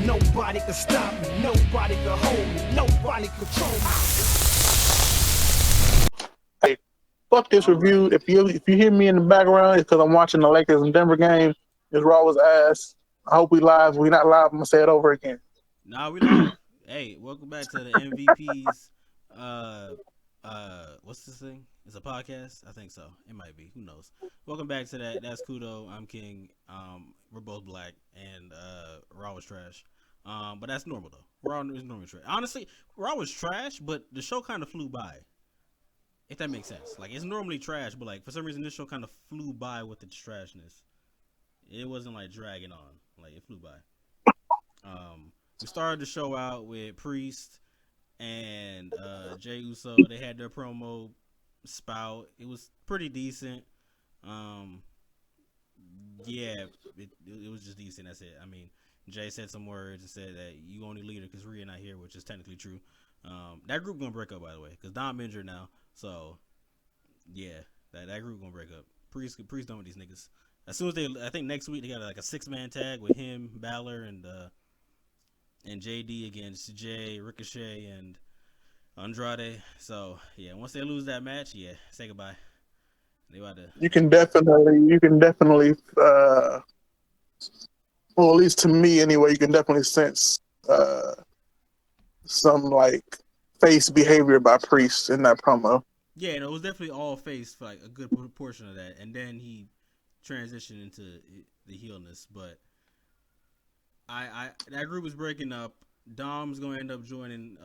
Nobody can stop me, nobody can hold me, nobody control me. Hey, fuck this review. If you hear me in the background, it's because I'm watching the Lakers and Denver game. It's raw as ass. I hope we live. We not live. I'm gonna say it over again. Nah, we live. Hey, welcome back to the MVPs. What's this thing? It's a podcast. I think so. It might be. Who knows? Welcome back to that. That's Kudo. I'm King. We're both black, and Raw was trash. But that's normal though. Raw is normally trash. Honestly, Raw was trash, but the show kind of flew by. If that makes sense. Like, it's normally trash, but like for some reason this show kind of flew by with its trashness. It wasn't like dragging on. Like, it flew by. We started the show out with Priest and Jey Uso. They had their promo spout. It was pretty decent. Yeah, it was just decent. That's it. I mean, Jay said some words and said that you only leader because Rhea not here, which is technically true. That group gonna break up, by the way, because Dom injured now. So yeah, that group gonna break up. Priest done with these niggas. As soon as I think next week they got like a 6-man tag with him, Balor, and JD against Jey, Ricochet, and Andrade. So yeah, once they lose that match, yeah, say goodbye. They about to. You can definitely, well, at least to me anyway, you can definitely sense some like face behavior by Priest in that promo. Yeah, no, it was definitely all face for like a good portion of that, and then he transitioned into the heelness. But I that group was breaking up. Dom's gonna end up joining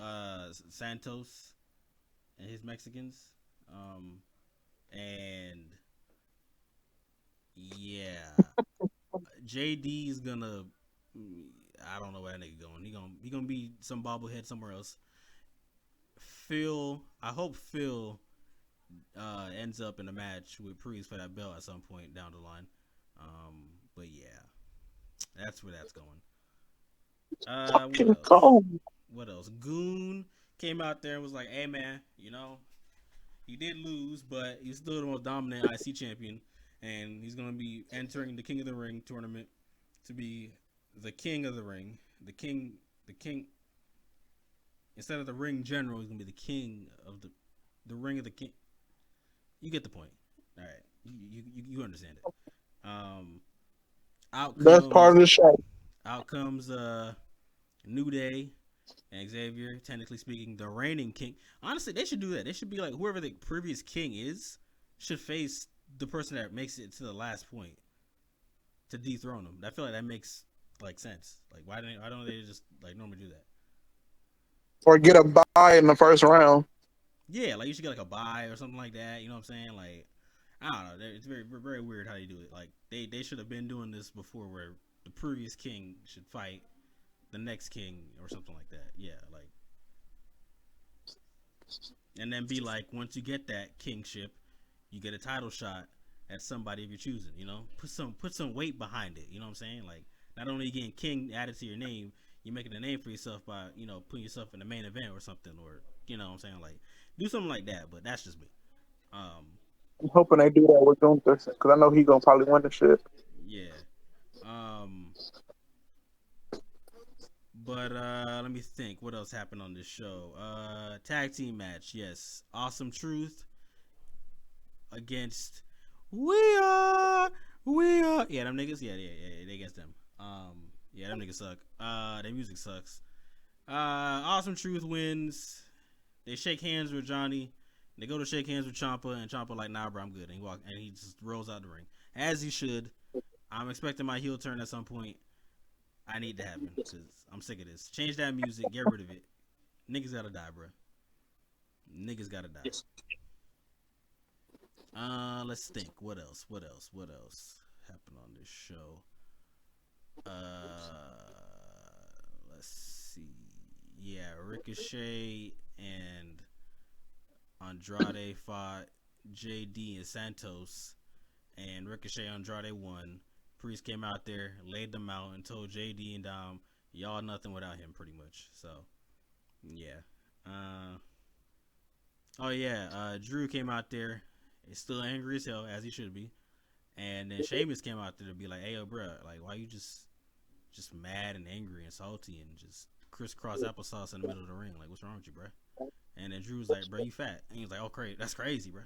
Santos and his Mexicans, and yeah, JD's gonna. I don't know where that nigga going. He gonna be some bobblehead somewhere else. I hope Phil ends up in a match with Priest for that belt at some point down the line. But yeah, that's where that's going. What else? Goon came out there and was like, "Hey man, you know, he did lose, but he's still the most dominant IC champion, and he's gonna be entering the King of the Ring tournament to be the King of the Ring, the king." Instead of the Ring General, he's gonna be the King of the Ring of the King. You get the point. All right, you understand it. Best part of the show. Out comes New Day and Xavier. Technically speaking, the reigning king. Honestly, they should do that. They should be like whoever the previous king is should face the person that makes it to the last point to dethrone him. I feel like that makes like sense. Like why don't they just like normally do that? Or get a bye in the first round. Yeah, like you should get like a bye or something like that. You know what I'm saying? Like I don't know. It's very very weird how they do it. Like they should have been doing this before, where the previous king should fight the next king or something like that. Yeah, like, and then be like, once you get that kingship, you get a title shot at somebody of your choosing. You know, put some weight behind it. You know what I'm saying? Like, not only getting king added to your name, you're making a name for yourself by putting yourself in the main event or something, or you know what I'm saying? Like, do something like that. But that's just me. I'm hoping they do that with Gunther because I know he's gonna probably win the shit. Yeah. But let me think. What else happened on this show? Tag team match. Yes. Awesome Truth against We Are. Yeah, them niggas. Yeah. They against them. Yeah, them niggas suck. Their music sucks. Awesome Truth wins. They shake hands with Johnny. They go to shake hands with Ciampa, and Ciampa like, nah, bro, I'm good. And he just rolls out the ring, as he should. I'm expecting my heel turn at some point. I need to happen because I'm sick of this. Change that music, get rid of it. Niggas gotta die, bro. Niggas gotta die. Let's think. What else happened on this show? Let's see. Yeah, Ricochet and Andrade fought JD and Santos, and Ricochet Andrade won. Priest came out there, laid them out, and told JD and Dom, y'all nothing without him, pretty much. So, yeah. Drew came out there, is still angry as hell, as he should be. And then Sheamus came out there to be like, hey, yo, bro, like, why you just just mad and angry and salty and just crisscross applesauce in the middle of the ring. Like, what's wrong with you, bro? And then Drew was like, bro, you fat. And he was like, oh, crazy. That's crazy, bro.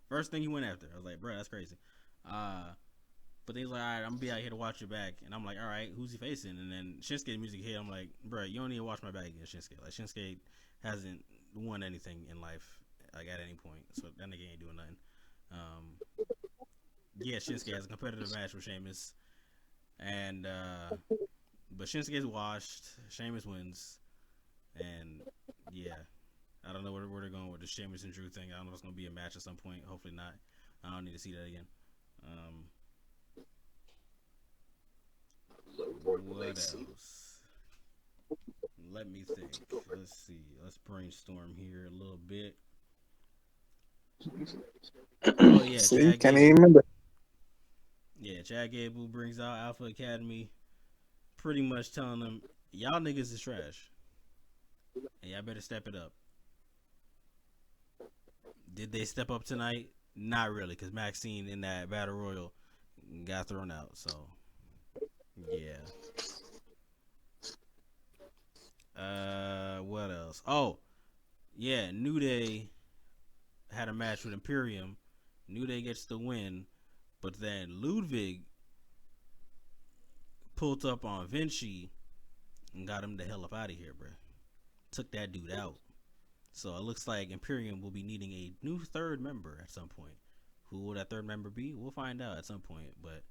First thing he went after. I was like, bro, that's crazy. But they was like, all right, I'm going to be out here to watch your back. And I'm like, all right, who's he facing? And then Shinsuke music hit. I'm like, bro, you don't need to watch my back against Shinsuke. Like, Shinsuke hasn't won anything in life, like, at any point. So that nigga ain't doing nothing. Yeah, Shinsuke has a competitive match with Sheamus. And, but Shinsuke's washed. Sheamus wins. And, yeah. I don't know where they're going with the Sheamus and Drew thing. I don't know if it's going to be a match at some point. Hopefully not. I don't need to see that again. What else? Let me think. Let's see. Let's brainstorm here a little bit. Oh, yeah. See, can't even remember. Yeah, Chad Gable brings out Alpha Academy, pretty much telling them, y'all niggas is trash. And y'all better step it up. Did they step up tonight? Not really, because Maxine in that Battle Royal got thrown out. So, yeah. What else? Oh, yeah, New Day had a match with Imperium. New Day gets the win, but then Ludwig pulled up on Vinci and got him the hell up out of here, bro. Took that dude out. So it looks like Imperium will be needing a new third member at some point. Who will that third member be? We'll find out at some point. But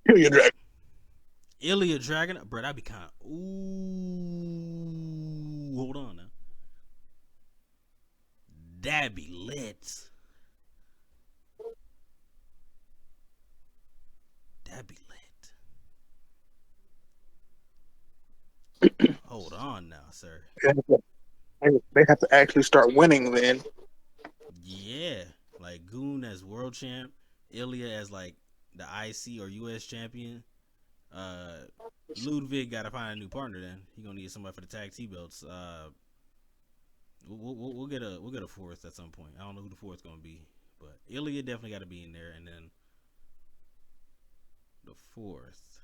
Ilya Dragon. Ilya Dragon? Bro, that'd be kind of... Ooh. Hold on now. That'd be lit. That'd be lit. Hold on now, sir. They have to actually start winning then. Yeah. Like Goon as world champ. Ilya as like the IC or US champion. Ludwig got to find a new partner then. He gonna need somebody for the tag team belts. We'll get a fourth at some point. I don't know who the fourth's gonna be, but Ilya definitely got to be in there. And then the fourth,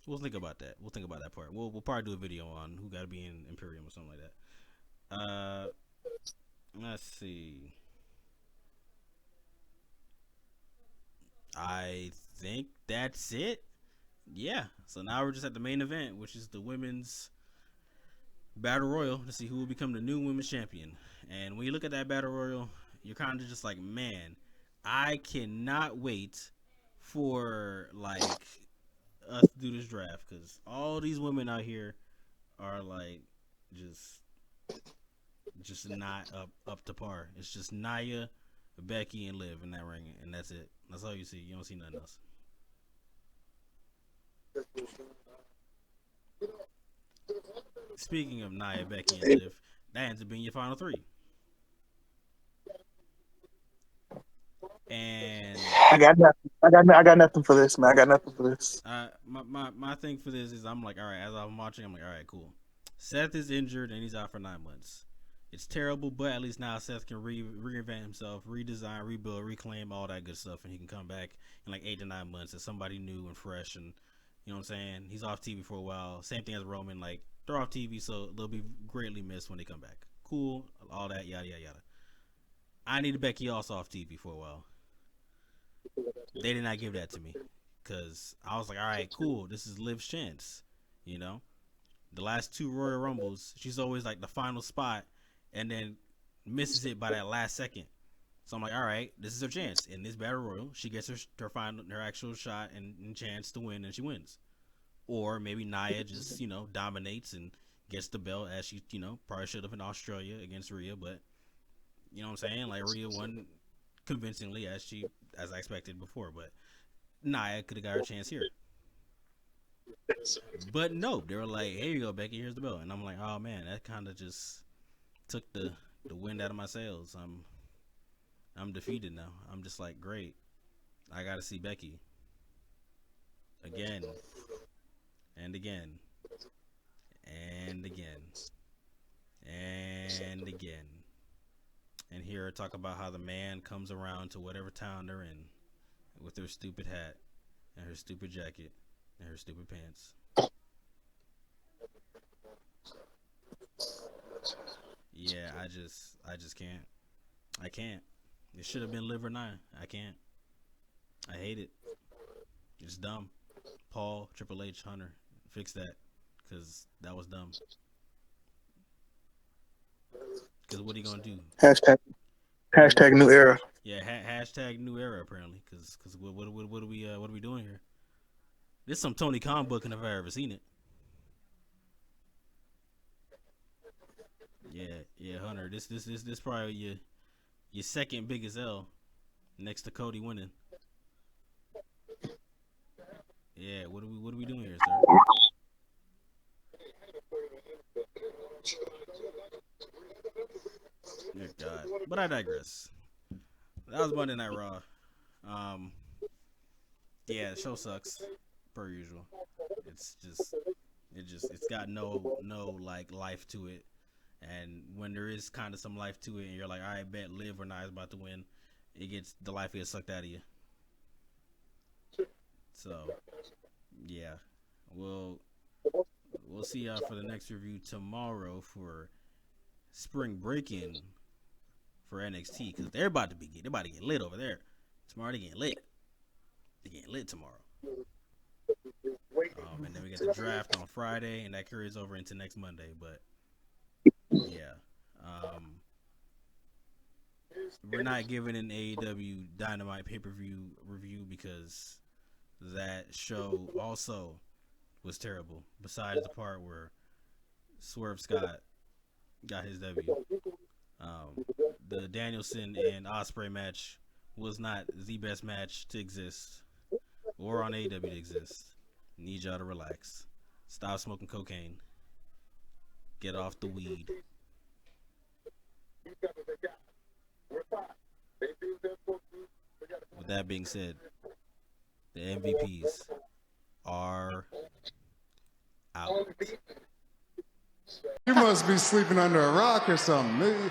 we'll think about that. We'll think about that part. We'll probably do a video on who got to be in Imperium or something like that. Let's see. I think that's it. Yeah. So now we're just at the main event, which is the women's battle royal to see who will become the new women's champion. And when you look at that battle royal, you're kind of just like, man, I cannot wait for like us to do this draft, because all these women out here are like just not up to par. It's just Nia, Becky, and Liv in that ring, and that's it. That's all you see. You don't see nothing else. Speaking of Nia, Becky, and Liv, that ends up being your final three. And I got nothing for this, man. I got nothing for this. My thing for this is, I'm like, all right, as I'm watching, I'm like, all right, cool. Seth is injured and he's out for 9 months. It's terrible, but at least now Seth can reinvent himself, redesign, rebuild, reclaim, all that good stuff, and he can come back in like 8 to 9 months as somebody new and fresh. And you know what I'm saying? He's off TV for a while. Same thing as Roman, like they're off TV, so they'll be greatly missed when they come back. Cool, all that, yada yada yada. I needed Becky also off TV for a while. They did not give that to me, because I was like, all right, cool, this is Liv's chance. You know, the last 2 Royal Rumbles, she's always like the final spot, and then misses it by that last second. So I'm like, all right, this is her chance. In this battle royal, she gets her actual shot and chance to win, and she wins. Or maybe Nia just, dominates and gets the belt, as she, probably should have in Australia against Rhea, but you know what I'm saying? Like, Rhea won convincingly, as I expected before, but Nia could have got her chance here. But no, they were like, here you go, Becky, here's the belt. And I'm like, oh man, that kind of just took the wind out of my sails. I'm defeated now. I'm just like, great, I gotta see Becky again and again and again and again and hear her talk about how the man comes around to whatever town they're in with her stupid hat and her stupid jacket and her stupid pants. Yeah, I just can't. I can't. It should have been Live or Die. I can't. I hate it. It's dumb. Paul, Triple H, Hunter, fix that, because that was dumb. Because what are you gonna do? Hashtag new era. Yeah, hashtag new era apparently. Because what are we doing here? This is some Tony Khan booking if I ever seen it. Yeah, Hunter. This probably your second biggest L, next to Cody winning. Yeah, what are we doing here, sir? Dear God. But I digress. That was Monday Night Raw. Yeah, the show sucks per usual. It's got no like life to it. And when there is kind of some life to it, and you're like, all right, bet Liv or Nia is about to win, the life gets sucked out of you. So, yeah, we'll see y'all for the next review tomorrow for spring break-in for NXT, because they're about to get lit over there. Tomorrow they getting lit. They getting lit tomorrow. And then we get the draft on Friday, and that carries over into next Monday. But yeah, we're not giving an AEW Dynamite pay-per-view review because that show also was terrible. Besides the part where Swerve Scott got his debut, the Danielson and Ospreay match was not the best match to exist or on AEW to exist. Need y'all to relax. Stop smoking cocaine. Get off the weed. With that being said, the MVPs are out. You must be sleeping under a rock or something.